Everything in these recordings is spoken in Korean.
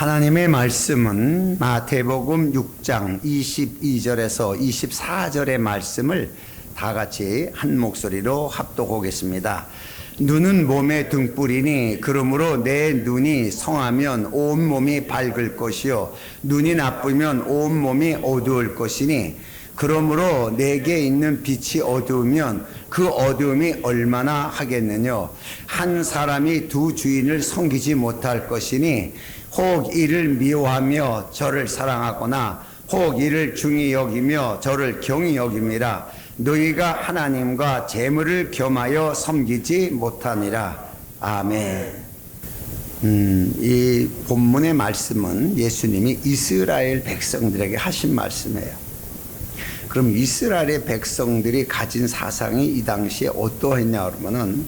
하나님의 말씀은 마태복음 6장 22절에서 24절의 말씀을 다 같이 한 목소리로 합독하겠습니다. 눈은 몸의 등불이니 그러므로 내 눈이 성하면 온 몸이 밝을 것이요 눈이 나쁘면 온 몸이 어두울 것이니 그러므로 내게 있는 빛이 어두우면 그 어두움이 얼마나 하겠느냐. 한 사람이 두 주인을 섬기지 못할 것이니 혹 이를 미워하며 저를 사랑하거나 혹 이를 중히 여기며 저를 경히 여김이라. 너희가 하나님과 재물을 겸하여 섬기지 못하니라. 아멘. 이 본문의 말씀은 예수님이 이스라엘 백성들에게 하신 말씀이에요. 그럼 이스라엘의 백성들이 가진 사상이 이 당시에 어떠했냐 그러면은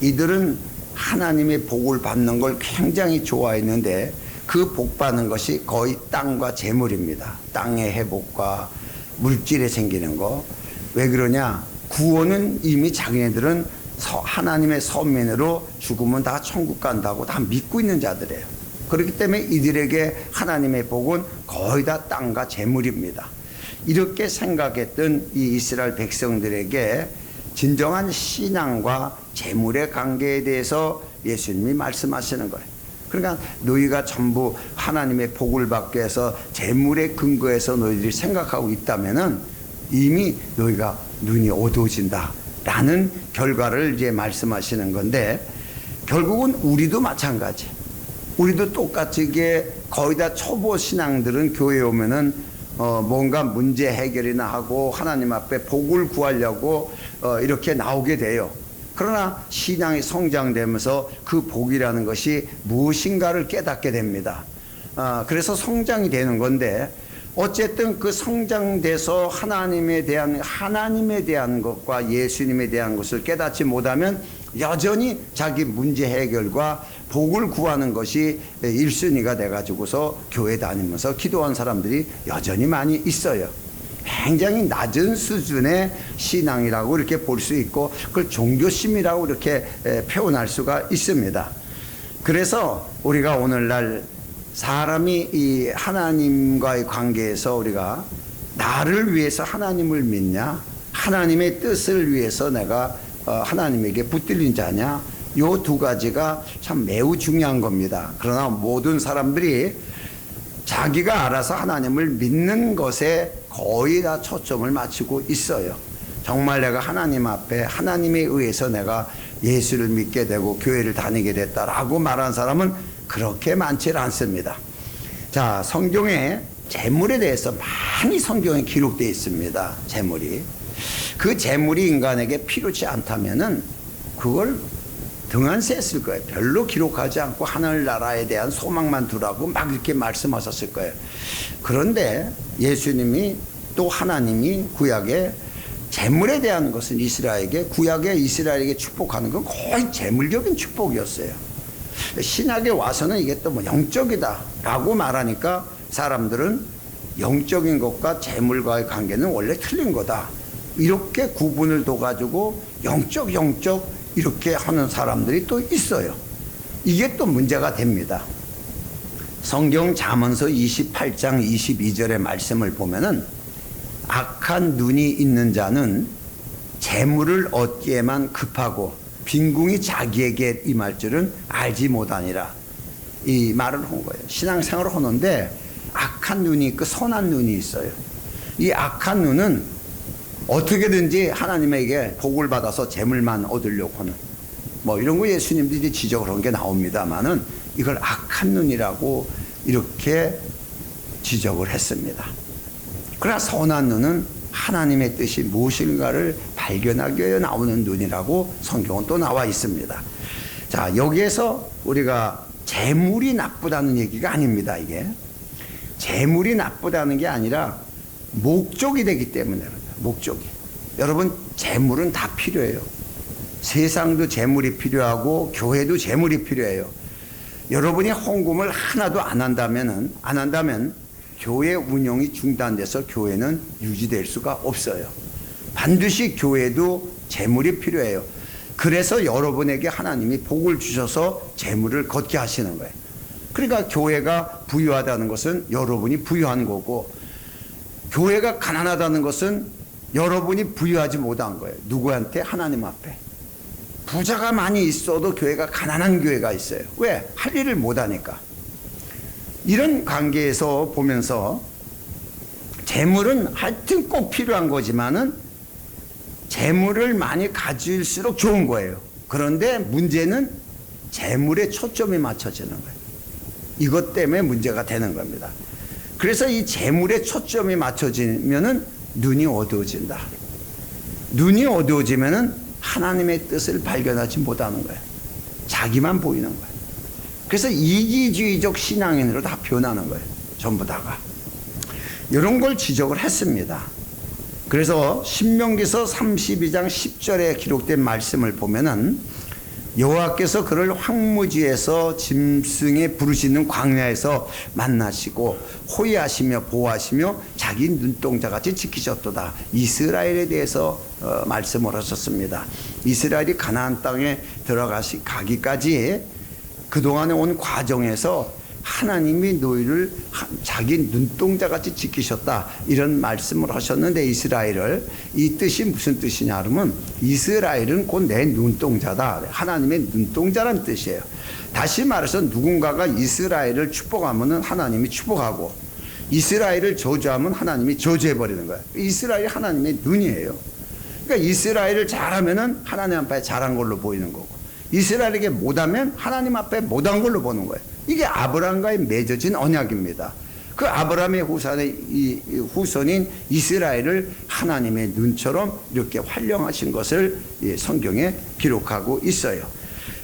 이들은 하나님의 복을 받는 걸 굉장히 좋아했는데 그 복 받는 것이 거의 땅과 재물입니다. 땅의 회복과 물질에 생기는 거. 왜 그러냐? 구원은 이미 자기네들은 하나님의 선민으로 죽으면 다 천국 간다고 다 믿고 있는 자들이에요. 그렇기 때문에 이들에게 하나님의 복은 거의 다 땅과 재물입니다. 이렇게 생각했던 이 이스라엘 백성들에게 진정한 신앙과 재물의 관계에 대해서 예수님이 말씀하시는 거예요. 그러니까 너희가 전부 하나님의 복을 받기 위해서 재물의 근거에서 너희들이 생각하고 있다면은 이미 너희가 눈이 어두워진다 라는 결과를 이제 말씀하시는 건데, 결국은 우리도 마찬가지. 우리도 똑같이 거의 다 초보 신앙들은 교회에 오면은 뭔가 문제 해결이나 하고 하나님 앞에 복을 구하려고 이렇게 나오게 돼요. 그러나 신앙이 성장되면서 그 복이라는 것이 무엇인가를 깨닫게 됩니다. 그래서 성장이 되는 건데, 어쨌든 그 성장돼서 하나님에 대한 것과 예수님에 대한 것을 깨닫지 못하면 여전히 자기 문제 해결과 복을 구하는 것이 1순위가 돼가지고서 교회 다니면서 기도한 사람들이 여전히 많이 있어요. 굉장히 낮은 수준의 신앙이라고 이렇게 볼 수 있고, 그걸 종교심이라고 이렇게 표현할 수가 있습니다. 그래서 우리가 오늘날 사람이 이 하나님과의 관계에서 우리가 나를 위해서 하나님을 믿냐, 하나님의 뜻을 위해서 내가 하나님에게 붙들린 자냐, 요 두 가지가 참 매우 중요한 겁니다. 그러나 모든 사람들이 자기가 알아서 하나님을 믿는 것에 거의 다 초점을 맞추고 있어요. 정말 내가 하나님 앞에 하나님에 의해서 내가 예수를 믿게 되고 교회를 다니게 됐다라고 말하는 사람은 그렇게 많지 않습니다. 자, 성경에 재물에 대해서 많이 성경에 기록되어 있습니다. 재물이. 그 재물이 인간에게 필요치 않다면은 그걸 등한시 했을 거예요. 별로 기록하지 않고 하늘나라에 대한 소망만 두라고 막 이렇게 말씀하셨을 거예요. 그런데 예수님이 또 하나님이 구약에 재물에 대한 것은 구약에 이스라엘에게 축복하는 건 거의 재물적인 축복이었어요. 신약에 와서는 이게 또 뭐 영적이다 라고 말하니까 사람들은 영적인 것과 재물과의 관계는 원래 틀린 거다, 이렇게 구분을 둬가지고 영적 이렇게 하는 사람들이 또 있어요. 이게 또 문제가 됩니다. 성경 잠언서 28장 22절의 말씀을 보면은 악한 눈이 있는 자는 재물을 얻기에만 급하고 빈궁이 자기에게 임할 줄은 알지 못하니라. 이 말을 한 거예요. 신앙생활을 하는데 악한 눈이 있고 선한 눈이 있어요. 이 악한 눈은 어떻게든지 하나님에게 복을 받아서 재물만 얻으려고 하는, 뭐 이런 거 예수님도 이제 지적을 한 게 나옵니다만은 이걸 악한 눈이라고 이렇게 지적을 했습니다. 그러나 선한 눈은 하나님의 뜻이 무엇인가를 발견하기 위해 나오는 눈이라고 성경은 또 나와 있습니다. 자, 여기에서 우리가 재물이 나쁘다는 얘기가 아닙니다. 이게 재물이 나쁘다는 게 아니라 목적이 되기 때문에. 목적이, 여러분, 재물은 다 필요해요. 세상도 재물이 필요하고 교회도 재물이 필요해요. 여러분이 헌금을 하나도 안 한다면 교회 운영이 중단돼서 교회는 유지될 수가 없어요. 반드시 교회도 재물이 필요해요. 그래서 여러분에게 하나님이 복을 주셔서 재물을 걷게 하시는 거예요. 그러니까 교회가 부유하다는 것은 여러분이 부유한 거고, 교회가 가난하다는 것은 여러분이 부유하지 못한 거예요. 누구한테? 하나님 앞에. 부자가 많이 있어도 교회가 가난한 교회가 있어요. 왜? 할 일을 못하니까. 이런 관계에서 보면서 재물은 하여튼 꼭 필요한 거지만은 재물을 많이 가질수록 좋은 거예요. 그런데 문제는 재물에 초점이 맞춰지는 거예요. 이것 때문에 문제가 되는 겁니다. 그래서 이 재물에 초점이 맞춰지면은 눈이 어두워진다. 눈이 어두워지면은 하나님의 뜻을 발견하지 못하는 거예요. 자기만 보이는 거예요. 그래서 이기주의적 신앙인으로 다 변하는 거예요. 전부 다가. 이런 걸 지적을 했습니다. 그래서 신명기서 32장 10절에 기록된 말씀을 보면은 여호와께서 그를 황무지에서 짐승의 부르짖는 광야에서 만나시고 호위하시며 보호하시며 자기 눈동자같이 지키셨도다. 이스라엘에 대해서 말씀을 하셨습니다. 이스라엘이 가나안 땅에 가기까지 그동안에 온 과정에서 하나님이 너희를 자기 눈동자같이 지키셨다, 이런 말씀을 하셨는데, 이스라엘을, 이 뜻이 무슨 뜻이냐 그러면 이스라엘은 곧 내 눈동자다, 하나님의 눈동자란 뜻이에요. 다시 말해서 누군가가 이스라엘을 축복하면 하나님이 축복하고, 이스라엘을 저주하면 하나님이 저주해버리는 거예요. 이스라엘이 하나님의 눈이에요. 그러니까 이스라엘을 잘하면 하나님 앞에 잘한 걸로 보이는 거고, 이스라엘에게 못하면 하나님 앞에 못한 걸로 보는 거예요. 이게 아브라함과의 맺어진 언약입니다. 그 아브라함의 후손인 이스라엘을 하나님의 눈처럼 이렇게 활용하신 것을 성경에 기록하고 있어요.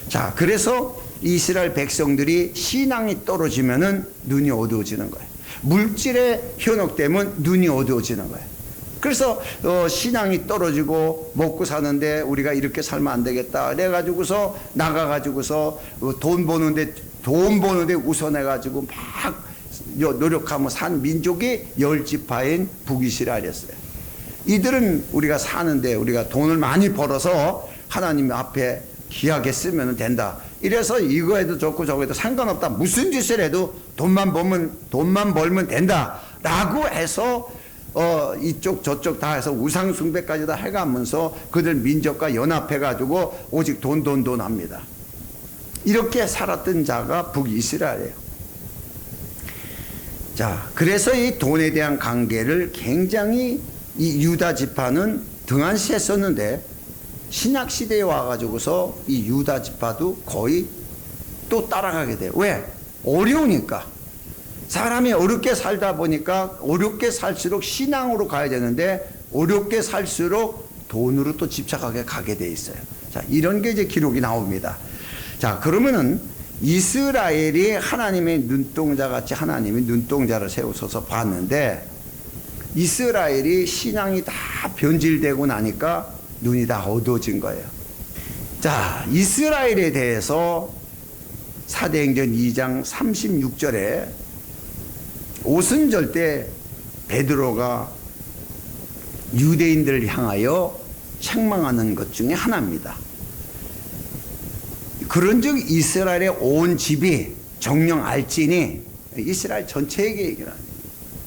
자, 그래서 이스라엘 백성들이 신앙이 떨어지면은 눈이 어두워지는 거예요. 물질에 현혹되면 눈이 어두워지는 거예요. 그래서 신앙이 떨어지고 먹고 사는데 우리가 이렇게 살면 안 되겠다 그래가지고서 나가가지고서 돈 버는데 우선해가지고 막 노력하며 산 민족이 10지파인 북이스라엘이었어요. 이들은 우리가 사는데 우리가 돈을 많이 벌어서 하나님 앞에 귀하게 쓰면 된다, 이래서 이거 해도 좋고 저거 해도 상관없다, 무슨 짓을 해도 돈만 벌면 된다 라고 해서 이쪽 저쪽 다 해서 우상숭배까지 다 해가면서 그들 민족과 연합해가지고 오직 돈 합니다. 이렇게 살았던 자가 북이스라엘이에요. 자, 그래서 이 돈에 대한 관계를 굉장히 이 유다 지파는 등한시했었는데, 신약 시대에 와가지고서 이 유다 지파도 거의 또 따라가게 돼요. 왜? 어려우니까. 사람이 어렵게 살다 보니까 어렵게 살수록 신앙으로 가야 되는데 어렵게 살수록 돈으로 또 집착하게 가게 돼 있어요. 자, 이런 게 이제 기록이 나옵니다. 자, 그러면은 이스라엘이 하나님의 눈동자같이 하나님이 눈동자를 세우셔서 봤는데, 이스라엘이 신앙이 다 변질되고 나니까 눈이 다 어두워진 거예요. 자, 이스라엘에 대해서 사도행전 2장 36절에 오순절 때 베드로가 유대인들을 향하여 책망하는 것 중에 하나입니다. 그런즉 이스라엘의 온 집이 정령 알지니, 이스라엘 전체에게 얘기를 합니다.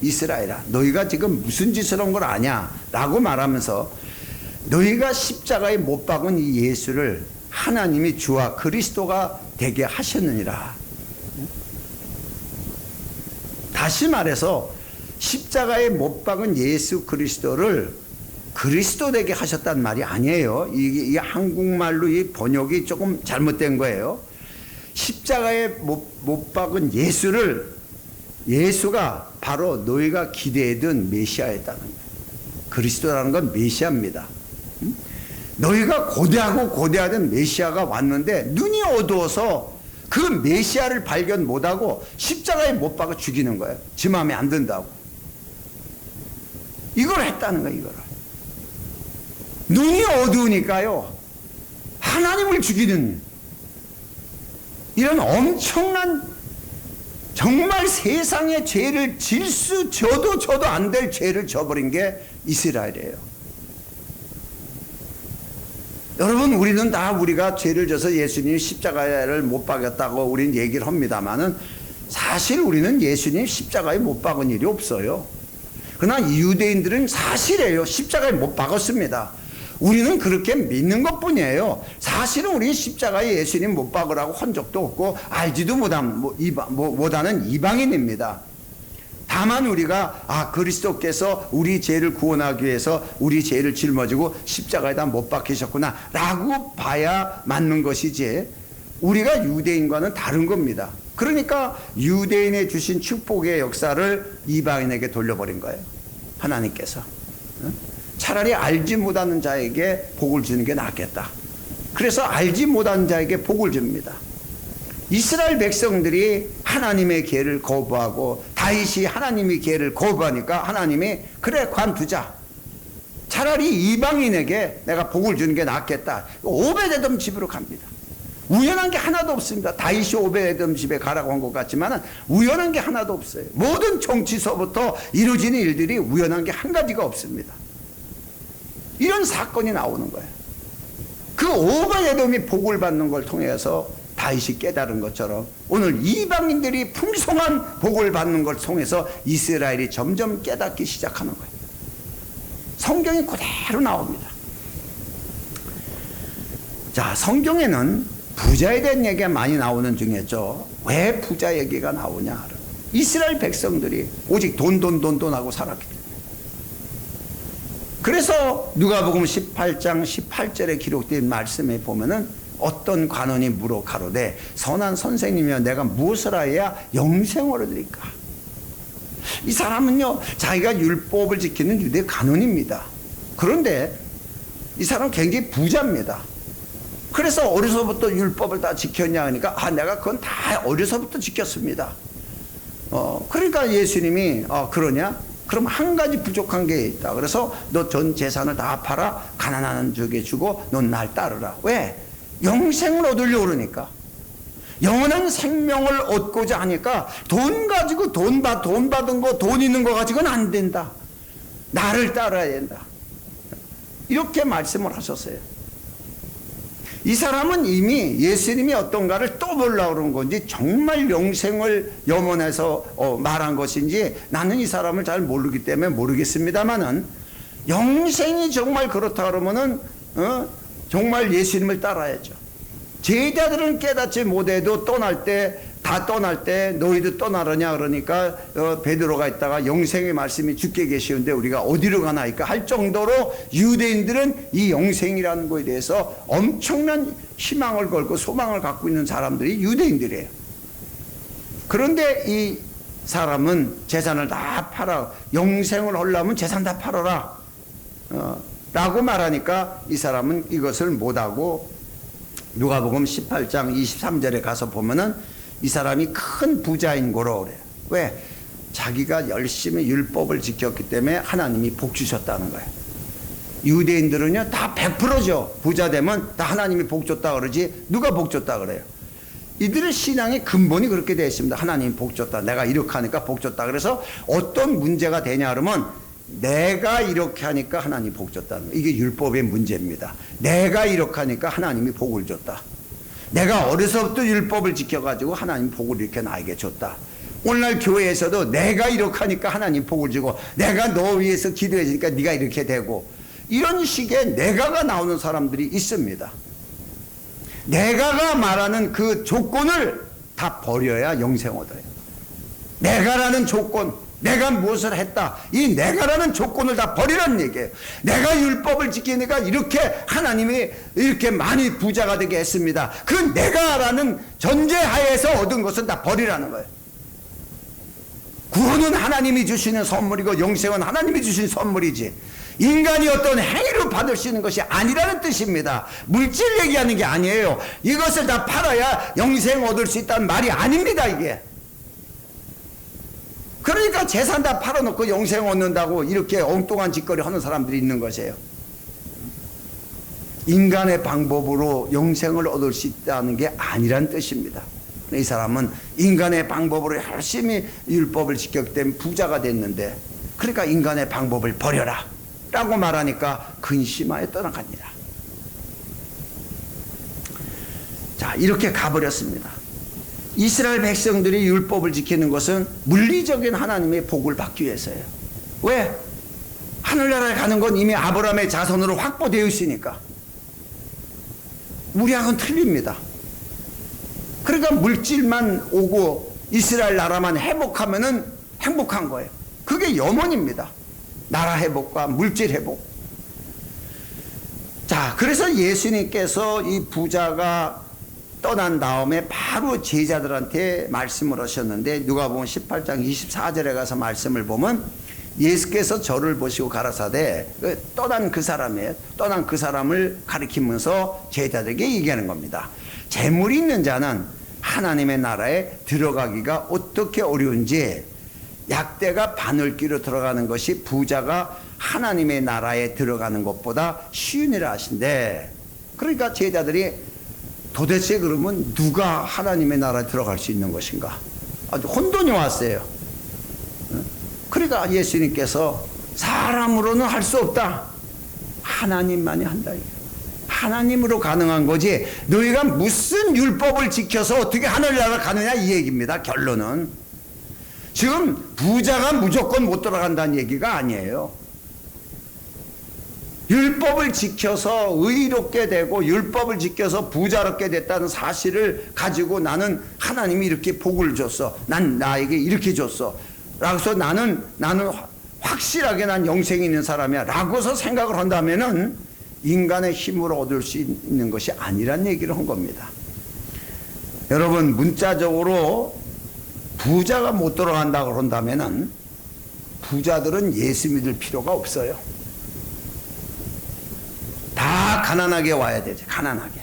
이스라엘아, 너희가 지금 무슨 짓을 한 걸 아냐 라고 말하면서, 너희가 십자가에 못 박은 이 예수를 하나님이 주와 그리스도가 되게 하셨느니라. 다시 말해서 십자가에 못 박은 예수 그리스도를 그리스도 되게 하셨단 말이 아니에요. 이 한국말로 이 번역이 조금 잘못된 거예요. 십자가에 못 박은 예수가 바로 너희가 기대했던 메시아였다는 거예요. 그리스도라는 건 메시아입니다. 너희가 고대하던 메시아가 왔는데 눈이 어두워서 그 메시아를 발견 못하고 십자가에 못 박아 죽이는 거예요. 지 마음에 안 든다고. 이걸 했다는 거예요. 이거를. 눈이 어두우니까요, 하나님을 죽이는 이런 엄청난, 정말 세상의 죄를 저도 안 될 죄를 져버린 게 이스라엘이에요. 여러분, 우리는 다 우리가 죄를 져서 예수님이 십자가를 못 박였다고 우리는 얘기를 합니다만은, 사실 우리는 예수님 십자가에 못 박은 일이 없어요. 그러나 유대인들은 사실이에요. 십자가에 못 박았습니다. 우리는 그렇게 믿는 것 뿐이에요. 사실은 우리 십자가에 예수님 못 박으라고 한 적도 없고 알지도 못하는 이방인입니다. 다만 우리가 그리스도께서 우리 죄를 구원하기 위해서 우리 죄를 짊어지고 십자가에다 못 박히셨구나 라고 봐야 맞는 것이지, 우리가 유대인과는 다른 겁니다. 그러니까 유대인에 주신 축복의 역사를 이방인에게 돌려버린 거예요, 하나님께서. 차라리 알지 못하는 자에게 복을 주는 게 낫겠다. 그래서 알지 못하는 자에게 복을 줍니다. 이스라엘 백성들이 하나님의 계를 거부하고 다윗이 하나님의 계를 거부하니까 하나님이 그래 관두자, 차라리 이방인에게 내가 복을 주는 게 낫겠다. 오베데돔 집으로 갑니다. 우연한 게 하나도 없습니다. 다윗이 오베데돔 집에 가라고 한 것 같지만 우연한 게 하나도 없어요. 모든 정치서부터 이루어지는 일들이 우연한 게 한 가지가 없습니다. 이런 사건이 나오는 거예요. 그 오베데돔이 복을 받는 걸 통해서 다윗이 깨달은 것처럼 오늘 이방인들이 풍성한 복을 받는 걸 통해서 이스라엘이 점점 깨닫기 시작하는 거예요. 성경이 그대로 나옵니다. 자, 성경에는 부자에 대한 얘기가 많이 나오는 중이었죠. 왜 부자 얘기가 나오냐? 이스라엘 백성들이 오직 돈 하고 살았기 때문에. 그래서 누가복음 18장 18절에 기록된 말씀에 보면은 어떤 관원이 물어 가로되 선한 선생님이여 내가 무엇을 하여야 영생을 얻으리까? 이 사람은요, 자기가 율법을 지키는 유대 관원입니다. 그런데 이 사람은 굉장히 부자입니다. 그래서 어려서부터 율법을 다 지켰냐 하니까 내가 그건 다 어려서부터 지켰습니다. 그러니까 예수님이 그러냐? 그럼 한 가지 부족한 게 있다. 그래서 너 전 재산을 다 팔아 가난한 자에게 주고 넌 날 따르라. 왜? 영생을 얻으려고 그러니까. 영원한 생명을 얻고자 하니까 돈 가지고 돈 받은 거, 돈 있는 거 가지고는 안 된다. 나를 따라야 된다. 이렇게 말씀을 하셨어요. 이 사람은 이미 예수님이 어떤가를 또 보려고 그런 건지 정말 영생을 염원해서 말한 것인지 나는 이 사람을 잘 모르기 때문에 모르겠습니다만은, 영생이 정말 그렇다 그러면은 정말 예수님을 따라야죠. 제자들은 깨닫지 못해도 떠날 때 너희도 떠나느냐 그러니까 베드로가 있다가 영생의 말씀이 주께 계시는데 우리가 어디로 가나이까 할 정도로 유대인들은 이 영생이라는 것에 대해서 엄청난 희망을 걸고 소망을 갖고 있는 사람들이 유대인들이에요. 그런데 이 사람은 재산을 다 팔아, 영생을 하려면 재산 다 팔아라 라고 말하니까 이 사람은 이것을 못하고 누가복음 18장 23절에 가서 보면은 이 사람이 큰 부자인 거로 그래요. 왜? 자기가 열심히 율법을 지켰기 때문에 하나님이 복 주셨다는 거예요. 유대인들은요 다 100%죠. 부자 되면 다 하나님이 복 줬다 그러지 누가 복 줬다 그래요? 이들의 신앙의 근본이 그렇게 되어 있습니다. 하나님이 복 줬다. 내가 이렇게 하니까 복 줬다. 그래서 어떤 문제가 되냐 그러면 내가 이렇게 하니까 하나님이 복 줬다는 거예요. 이게 율법의 문제입니다. 내가 이렇게 하니까 하나님이 복을 줬다. 내가 어려서부터 율법을 지켜가지고 하나님 복을 이렇게 나에게 줬다. 오늘날 교회에서도 내가 이렇게 하니까 하나님 복을 주고 내가 너 위해서 기도해 주니까 네가 이렇게 되고, 이런 식의 내가가 나오는 사람들이 있습니다. 내가가 말하는 그 조건을 다 버려야 영생 얻어요. 내가라는 조건, 내가 무엇을 했다, 이 내가라는 조건을 다 버리라는 얘기예요. 내가 율법을 지키니까 이렇게 하나님이 이렇게 많이 부자가 되게 했습니다. 그 내가라는 전제하에서 얻은 것은 다 버리라는 거예요. 구원은 하나님이 주시는 선물이고 영생은 하나님이 주신 선물이지 인간이 어떤 행위로 받을 수 있는 것이 아니라는 뜻입니다. 물질 얘기하는 게 아니에요. 이것을 다 팔아야 영생 얻을 수 있다는 말이 아닙니다. 이게 그러니까 재산 다 팔아놓고 영생 얻는다고 이렇게 엉뚱한 짓거리 하는 사람들이 있는 것이에요. 인간의 방법으로 영생을 얻을 수 있다는 게 아니란 뜻입니다. 이 사람은 인간의 방법으로 열심히 율법을 지켰기 때문에 부자가 됐는데, 그러니까 인간의 방법을 버려라 라고 말하니까 근심하여 떠나갑니다. 자, 이렇게 가버렸습니다. 이스라엘 백성들이 율법을 지키는 것은 물리적인 하나님의 복을 받기 위해서예요. 왜? 하늘나라에 가는 건 이미 아브라함의 자손으로 확보되어 있으니까. 우리하고는 틀립니다. 그러니까 물질만 오고 이스라엘 나라만 회복하면은 행복한 거예요. 그게 염원입니다. 나라 회복과 물질 회복. 자, 그래서 예수님께서 이 부자가 떠난 다음에 바로 제자들한테 말씀을 하셨는데, 누가복음 18장 24절에 가서 말씀을 보면 예수께서 저를 보시고 가라사대, 떠난 그 사람이에요. 떠난 그 사람을 가리키면서 제자들에게 얘기하는 겁니다. 재물이 있는 자는 하나님의 나라에 들어가기가 어떻게 어려운지, 약대가 바늘귀로 들어가는 것이 부자가 하나님의 나라에 들어가는 것보다 쉬우니라 하신대. 그러니까 제자들이 도대체 그러면 누가 하나님의 나라에 들어갈 수 있는 것인가? 아주 혼돈이 왔어요. 그러니까 예수님께서 사람으로는 할 수 없다. 하나님만이 한다. 하나님으로 가능한 거지, 너희가 무슨 율법을 지켜서 어떻게 하늘나라 가느냐 이 얘기입니다. 결론은 지금 부자가 무조건 못 들어간다는 얘기가 아니에요. 율법을 지켜서 의롭게 되고 율법을 지켜서 부자롭게 됐다는 사실을 가지고 나는 하나님이 이렇게 복을 줬어, 난 나에게 이렇게 줬어 라고서 나는 확실하게 난 영생이 있는 사람이야 라고서 생각을 한다면은 인간의 힘으로 얻을 수 있는 것이 아니란 얘기를 한 겁니다. 여러분, 문자적으로 부자가 못 들어간다고 한다면은 부자들은 예수 믿을 필요가 없어요. 다 가난하게 와야 되죠. 가난하게.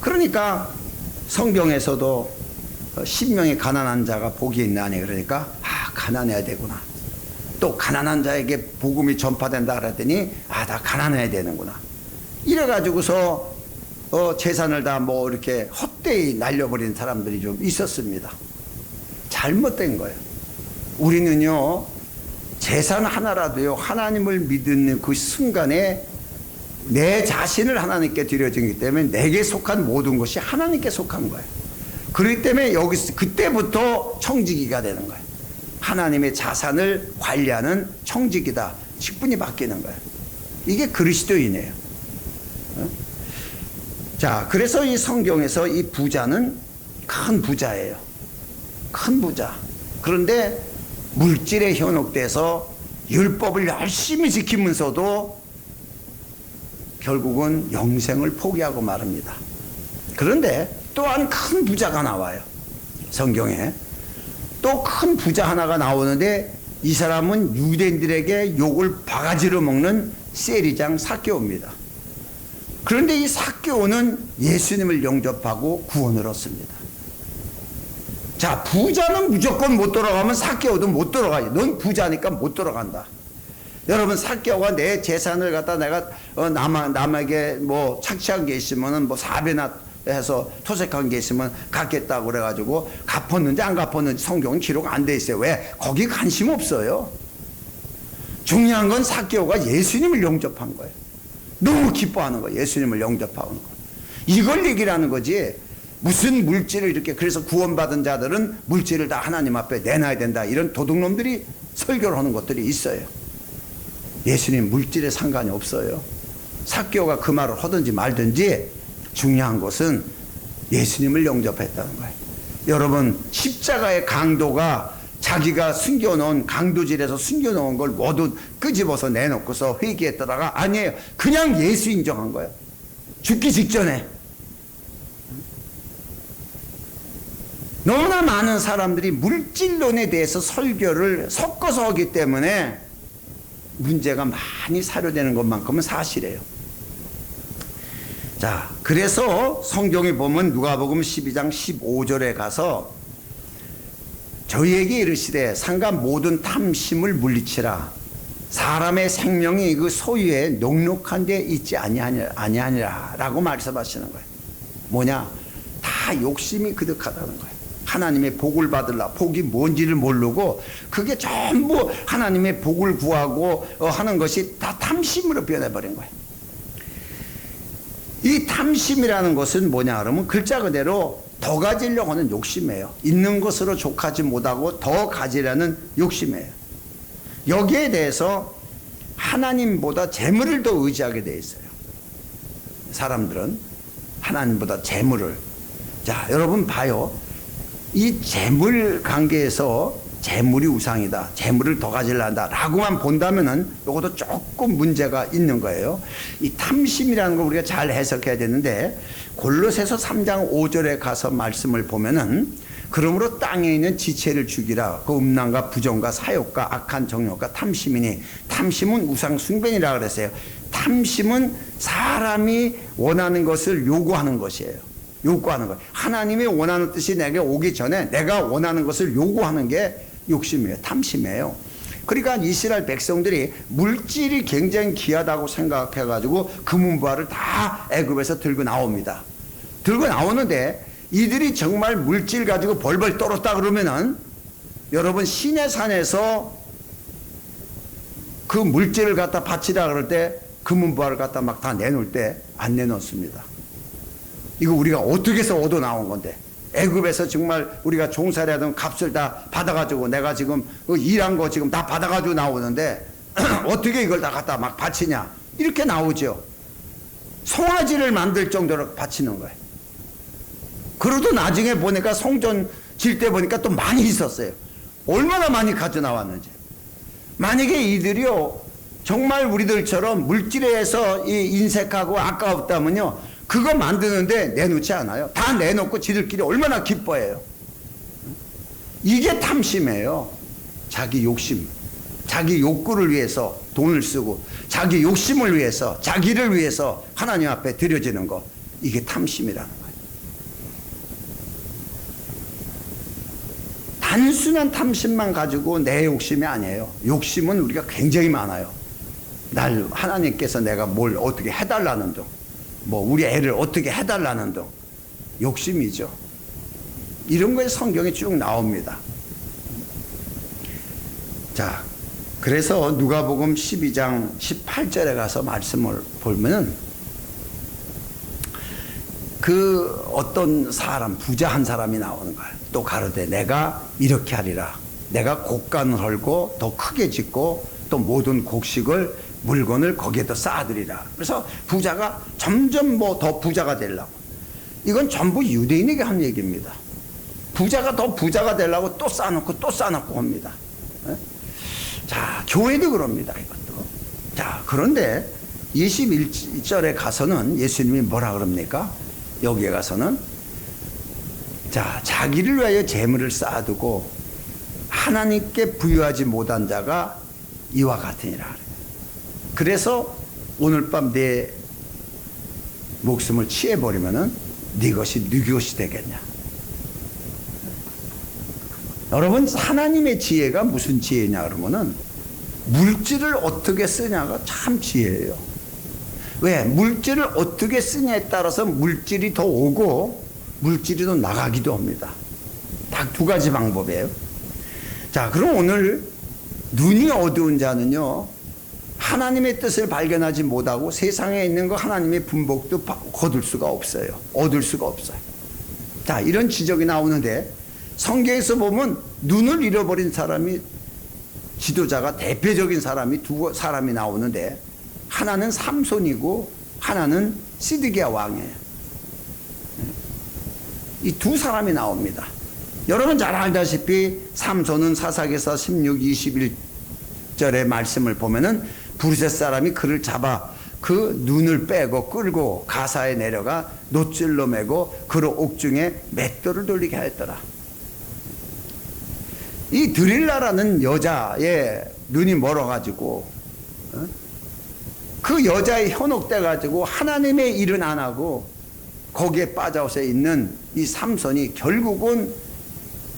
그러니까 성경에서도 10명의 가난한 자가 복이 있나니, 그러니까 가난해야 되구나. 또 가난한 자에게 복음이 전파된다 그랬더니 다 가난해야 되는구나. 이래가지고서 재산을 다 뭐 이렇게 헛되이 날려버린 사람들이 좀 있었습니다. 잘못된 거예요. 우리는요, 재산 하나라도요, 하나님을 믿는 그 순간에 내 자신을 하나님께 드려지기 때문에 내게 속한 모든 것이 하나님께 속한 거예요. 그렇기 때문에 여기서 그때부터 청지기가 되는 거예요. 하나님의 자산을 관리하는 청지기다. 직분이 바뀌는 거예요. 이게 그리스도인이에요. 자, 그래서 이 성경에서 이 부자는 큰 부자예요. 큰 부자. 그런데 물질에 현혹돼서 율법을 열심히 지키면서도 결국은 영생을 포기하고 말합니다. 그런데 또한 큰 부자가 나와요. 성경에 또 큰 부자 하나가 나오는데, 이 사람은 유대인들에게 욕을 바가지로 먹는 세리장 삭개오입니다. 그런데 이 삭개오는 예수님을 영접하고 구원을 얻습니다. 자, 부자는 무조건 못 들어가면 삭개오도 못 들어가요. 넌 부자니까 못 들어간다. 여러분, 삭개오가 내 재산을 갖다 내가 남에게 뭐 착취한 게 있으면은 뭐 4배나 해서 토색한 게 있으면 갚겠다고 그래가지고 갚았는지 안 갚았는지 성경은 기록 안 돼 있어요. 왜? 거기 관심 없어요. 중요한 건 삭개오가 예수님을 영접한 거예요. 너무 기뻐하는 거예요. 예수님을 영접하는 거. 이걸 얘기를 거지. 무슨 물질을 이렇게, 그래서 구원받은 자들은 물질을 다 하나님 앞에 내놔야 된다, 이런 도둑놈들이 설교를 하는 것들이 있어요. 예수님 물질에 상관이 없어요. 삭개오가 그 말을 하든지 말든지 중요한 것은 예수님을 영접했다는 거예요. 여러분, 십자가의 강도가 자기가 숨겨놓은, 강도질에서 숨겨놓은 걸 모두 끄집어서 내놓고서 회개했다가 아니에요. 그냥 예수 인정한 거예요. 죽기 직전에. 너무나 많은 사람들이 물질론에 대해서 설교를 섞어서 하기 때문에 문제가 많이 사료되는 것만큼은 사실이에요. 자, 그래서 성경에 보면 누가복음 12장 15절에 가서 저희에게 이르시되 상간 모든 탐심을 물리치라. 사람의 생명이 그 소유에 녹록한 데 있지 아니하니라 라고 말씀하시는 거예요. 뭐냐? 다 욕심이 그득하다는 거예요. 하나님의 복을 받으려, 복이 뭔지를 모르고 그게 전부 하나님의 복을 구하고 하는 것이 다 탐심으로 변해버린 거예요. 이 탐심이라는 것은 뭐냐 그러면 글자 그대로 더 가지려고 하는 욕심이에요. 있는 것으로 족하지 못하고 더 가지려는 욕심이에요. 여기에 대해서 하나님보다 재물을 더 의지하게 돼 있어요. 사람들은 하나님보다 재물을. 자, 여러분 봐요. 이 재물 관계에서 재물이 우상이다, 재물을 더 가지려 한다 라고만 본다면은 이것도 조금 문제가 있는 거예요. 이 탐심이라는 걸 우리가 잘 해석해야 되는데, 골로새서 3장 5절에 가서 말씀을 보면은 그러므로 땅에 있는 지체를 죽이라. 그 음란과 부정과 사욕과 악한 정욕과 탐심이니, 탐심은 우상 숭배니라 그랬어요. 탐심은 사람이 원하는 것을 요구하는 것이에요. 요구하는 것. 하나님이 원하는 뜻이 내게 오기 전에 내가 원하는 것을 요구하는 게 욕심이에요. 탐심이에요. 그러니까 이스라엘 백성들이 물질이 굉장히 귀하다고 생각해가지고 금은보화를 다 애굽에서 들고 나옵니다. 들고 나오는데 이들이 정말 물질 가지고 벌벌 떨었다 그러면은, 여러분 시내산에서 그 물질을 갖다 바치라 그럴 때 금은보화를 갖다 막 다 내놓을 때 안 내놓습니다. 이거 우리가 어떻게 해서 얻어 나온 건데, 애굽에서 정말 우리가 종살이 하던 값을 다 받아가지고 내가 지금 일한 거 지금 다 받아가지고 나오는데 어떻게 이걸 다 갖다 막 바치냐, 이렇게 나오죠. 송아지를 만들 정도로 바치는 거예요. 그래도 나중에 보니까 성전 질 때 보니까 또 많이 있었어요. 얼마나 많이 가져 나왔는지. 만약에 이들이요 정말 우리들처럼 물질에서 인색하고 아까웠다면요, 그거 만드는데 내놓지 않아요. 다 내놓고 지들끼리 얼마나 기뻐해요. 이게 탐심이에요. 자기 욕심, 자기 욕구를 위해서 돈을 쓰고 자기 욕심을 위해서, 자기를 위해서 하나님 앞에 드려지는 거, 이게 탐심이라는 거예요. 단순한 탐심만 가지고 내 욕심이 아니에요. 욕심은 우리가 굉장히 많아요. 날 하나님께서 내가 뭘 어떻게 해달라는 둥, 뭐 우리 애를 어떻게 해달라는 둥, 욕심이죠. 이런 거에 성경에 쭉 나옵니다. 자, 그래서 누가복음 12장 18절에 가서 말씀을 보면은 그 어떤 사람, 부자 한 사람이 나오는 거예요. 또 가로되 내가 이렇게 하리라. 내가 곡간을 헐고 더 크게 짓고 또 모든 곡식을 물건을 거기에다 쌓아드리라. 그래서 부자가 점점 뭐 더 부자가 되려고. 이건 전부 유대인에게 한 얘기입니다. 부자가 더 부자가 되려고 또 쌓아놓고 또 쌓아놓고 합니다. 자, 교회도 그럽니다. 이것도. 자, 그런데 21절에 가서는 예수님이 뭐라 그럽니까? 여기에 가서는 자, 자기를 위하여 재물을 쌓아두고 하나님께 부유하지 못한 자가 이와 같으니라. 그래서 오늘 밤 내 목숨을 취해버리면은 네 것이 네 것이 되겠냐. 여러분, 하나님의 지혜가 무슨 지혜냐 그러면은 물질을 어떻게 쓰냐가 참 지혜예요. 왜? 물질을 어떻게 쓰냐에 따라서 물질이 더 오고 물질이 더 나가기도 합니다. 딱 두 가지 방법이에요. 자, 그럼 오늘 눈이 어두운 자는요, 하나님의 뜻을 발견하지 못하고 세상에 있는 거 하나님의 분복도 거둘 수가 없어요. 얻을 수가 없어요. 자, 이런 지적이 나오는데 성경에서 보면 눈을 잃어버린 사람이, 지도자가 대표적인 사람이 두 사람이 나오는데, 하나는 삼손이고 하나는 시드기야 왕이에요. 이 두 사람이 나옵니다. 여러분 잘 알다시피 삼손은 사사기서 16, 21절의 말씀을 보면은 브르셋 사람이 그를 잡아 그 눈을 빼고 끌고 가사에 내려가 놋줄로 매고 그로 옥중에 맷돌을 돌리게 하였더라. 이 드릴라라는 여자의 눈이 멀어가지고 그 여자에 현혹돼가지고 하나님의 일은 안 하고 거기에 빠져서 있는 이 삼손이 결국은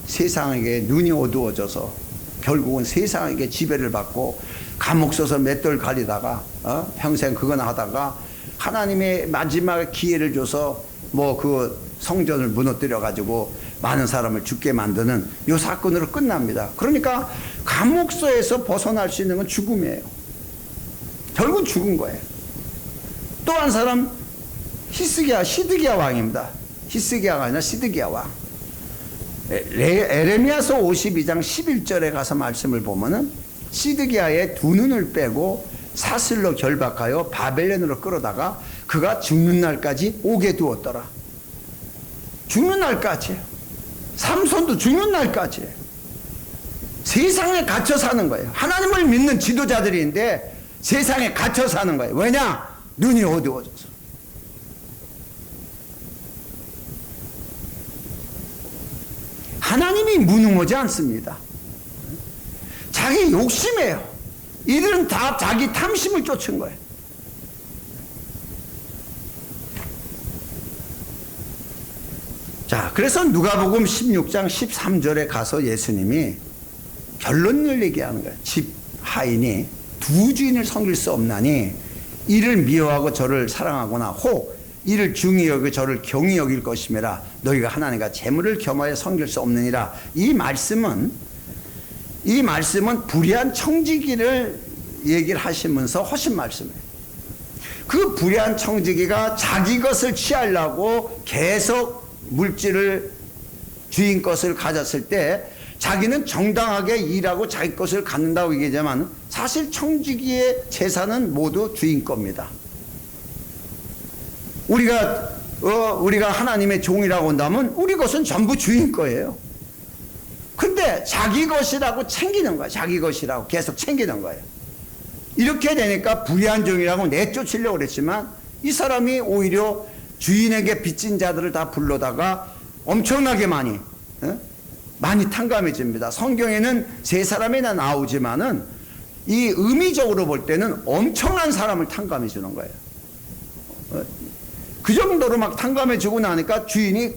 세상에게 눈이 어두워져서 결국은 세상에게 지배를 받고 감옥 써서 맷돌 가리다가 평생 그거나 하다가 하나님의 마지막 기회를 줘서 뭐 그 성전을 무너뜨려 가지고 많은 사람을 죽게 만드는 이 사건으로 끝납니다. 그러니까 감옥서에서 벗어날 수 있는 건 죽음이에요. 결국은 죽은 거예요. 또 한 사람 시드기야 왕입니다. 히스기야가 아니라 시드기야 왕. 에레미야서 52장 11절에 가서 말씀을 보면은 시드기야의 두 눈을 빼고 사슬로 결박하여 바벨론으로 끌어다가 그가 죽는 날까지 오게 두었더라. 죽는 날까지. 삼손도 죽는 날까지. 세상에 갇혀 사는 거예요. 하나님을 믿는 지도자들인데 세상에 갇혀 사는 거예요. 왜냐? 눈이 어두워져서. 하나님이 무능하지 않습니다. 자기 욕심이에요. 이들은 다 자기 탐심을 쫓은 거예요. 자, 그래서 누가복음 16장 13절에 가서 예수님이 결론을 얘기하는 거예요. 집 하인이 두 주인을 섬길 수 없나니 이를 미워하고 저를 사랑하거나 혹 이를 중히 여기고 저를 경히 여길 것임이라. 너희가 하나님과 재물을 겸하여 섬길 수 없느니라. 이 말씀은 불의한 청지기를 얘기를 하시면서 하신 말씀이에요. 그 불의한 청지기가 자기 것을 취하려고 계속 물질을 주인 것을 가졌을 때 자기는 정당하게 일하고 자기 것을 갖는다고 얘기하지만 사실 청지기의 재산은 모두 주인 겁니다. 우리가 하나님의 종이라고 한다면 우리 것은 전부 주인 거예요. 근데 자기 것이라고 챙기는 거예요. 자기 것이라고 계속 챙기는 거예요. 이렇게 되니까 불의한 종이라고 내쫓으려고 그랬지만 이 사람이 오히려 주인에게 빚진 자들을 다 불러다가 엄청나게 많이 탕감해줍니다. 성경에는 세 사람이나 나오지만은 이 의미적으로 볼 때는 엄청난 사람을 탕감해 주는 거예요. 그 정도로 막 탕감해 주고 나니까 주인이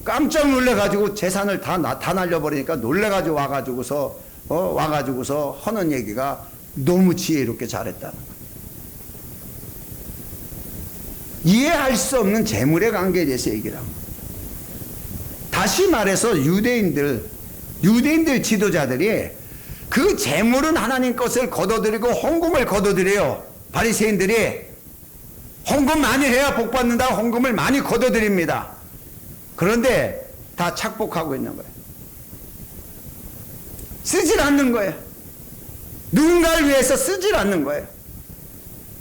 깜짝 놀래가지고 재산을 다 날려버리니까 놀래가지고 와가지고서 하는 얘기가 너무 지혜롭게 잘했다는 거예요. 이해할 수 없는 재물의 관계에 대해서 얘기를 합니다. 다시 말해서 유대인들 지도자들이 그 재물은 하나님 것을 거둬들이고 헌금을 거둬들여요. 바리새인들이 헌금 많이 해야 복 받는다고 헌금을 많이 거둬들입니다. 그런데 다 착복하고 있는 거예요. 쓰질 않는 거예요. 누군가를 위해서 쓰질 않는 거예요.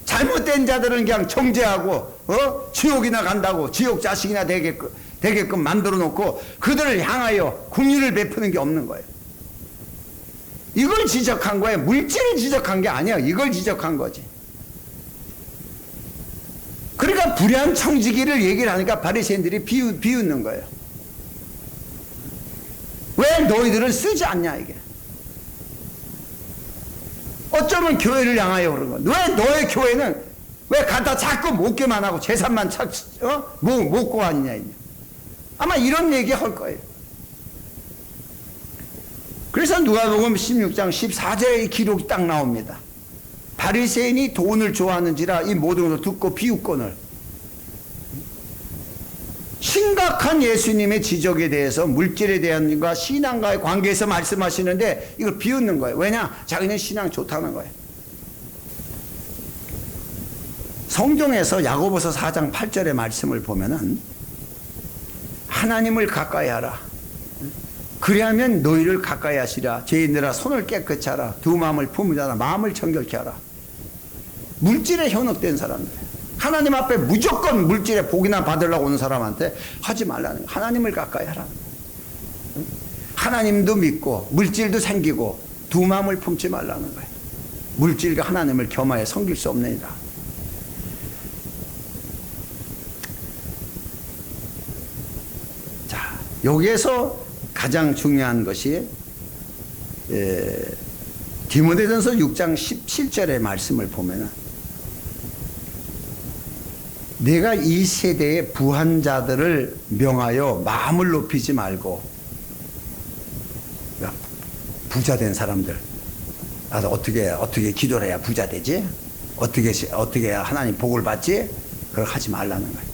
잘못된 자들은 그냥 정죄하고 지옥이나 간다고 지옥 자식이나 되게끔 만들어 놓고 그들을 향하여 긍휼을 베푸는 게 없는 거예요. 이걸 지적한 거예요. 물질을 지적한 게 아니야. 이걸 지적한 거지. 그러니까 불의한 청지기를 얘기를 하니까 바리새인들이 비웃는 거예요. 왜 너희들은 쓰지 않냐 이게. 어쩌면 교회를 향하여 그런 거야. 왜 너의 교회는 왜 갖다 자꾸 먹기만 하고 재산만 먹고 하느냐. 아마 이런 얘기 할 거예요. 그래서 누가복음 16장 14절에 기록이 딱 나옵니다. 바리새인이 돈을 좋아하는지라 이 모든 것을 듣고 비웃거늘. 심각한 예수님의 지적에 대해서 물질에 대한과 신앙과의 관계에서 말씀하시는데 이걸 비웃는 거예요. 왜냐? 자기는 신앙 좋다는 거예요. 성경에서 야고보서 4장 8절의 말씀을 보면은 하나님을 가까이 하라. 그리하면 너희를 가까이 하시라. 죄인들아 손을 깨끗이 하라. 두 마음을 품으라. 마음을 정결케 하라. 물질에 현혹된 사람들, 하나님 앞에 무조건 물질에 복이나 받으려고 오는 사람한테 하지 말라는 거예요. 하나님을 가까이 하라. 하나님도 믿고 물질도 생기고 두 마음을 품지 말라는 거예요. 물질과 하나님을 겸하여 섬길 수 없느니라. 자, 여기에서 가장 중요한 것이 디모데전서 6장 17절의 말씀을 보면은 내가 이 세대의 부한 자들을 명하여 마음을 높이지 말고, 부자 된 사람들 나도 어떻게 기도를 해야 부자 되지? 어떻게 해야 하나님 복을 받지? 그걸 하지 말라는 거예요.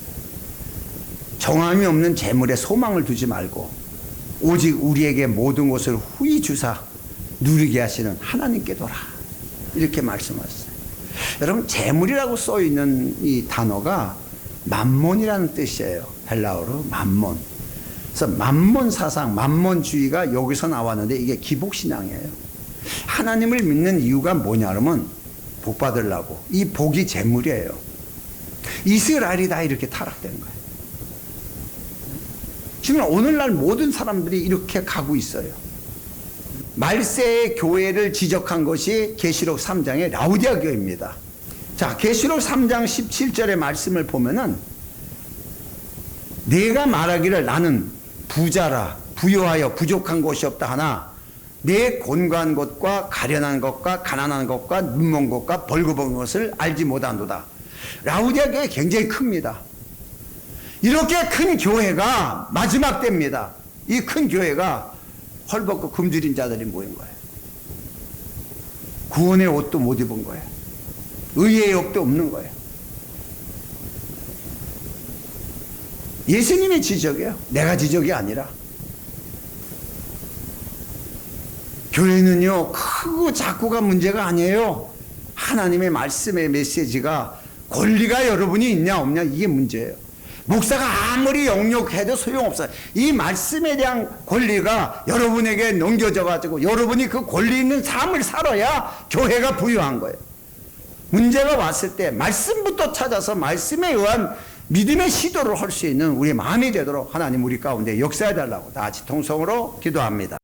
정함이 없는 재물에 소망을 두지 말고 오직 우리에게 모든 것을 후히 주사 누리게 하시는 하나님께 돌아, 이렇게 말씀하셨어요. 여러분, 재물이라고 써 있는 이 단어가 만몬이라는 뜻이에요. 헬라어로 만몬. 그래서 만몬 사상, 만몬주의가 여기서 나왔는데 이게 기복신앙이에요. 하나님을 믿는 이유가 뭐냐 그러면 복 받으려고. 이 복이 재물이에요. 이스라엘이 다 이렇게 타락된 거예요. 지금 오늘날 모든 사람들이 이렇게 가고 있어요. 말세의 교회를 지적한 것이 계시록 3장의 라우디아 교회입니다. 자, 계시록 3장 17절의 말씀을 보면은 내가 말하기를 나는 부자라 부요하여 부족한 것이 없다 하나 내 곤고한 것과 가련한 것과 가난한 것과 눈먼 것과 벌거벗은 것을 알지 못한도다. 라우디아 교회 굉장히 큽니다. 이렇게 큰 교회가 마지막 때입니다. 이 큰 교회가 헐벗고 굶주린 자들이 모인 거예요. 구원의 옷도 못 입은 거예요. 의의 욕도 없는 거예요. 예수님이 지적이에요. 내가 지적이 아니라. 교회는요, 크고 작고가 문제가 아니에요. 하나님의 말씀의 메시지가 권리가 여러분이 있냐 없냐 이게 문제예요. 목사가 아무리 영역해도 소용없어요. 이 말씀에 대한 권리가 여러분에게 넘겨져 가지고 여러분이 그 권리 있는 삶을 살아야 교회가 부유한 거예요. 문제가 왔을 때 말씀부터 찾아서 말씀에 의한 믿음의 시도를 할 수 있는 우리 마음이 되도록 하나님 우리 가운데 역사해 달라고 다 같이 통성으로 기도합니다.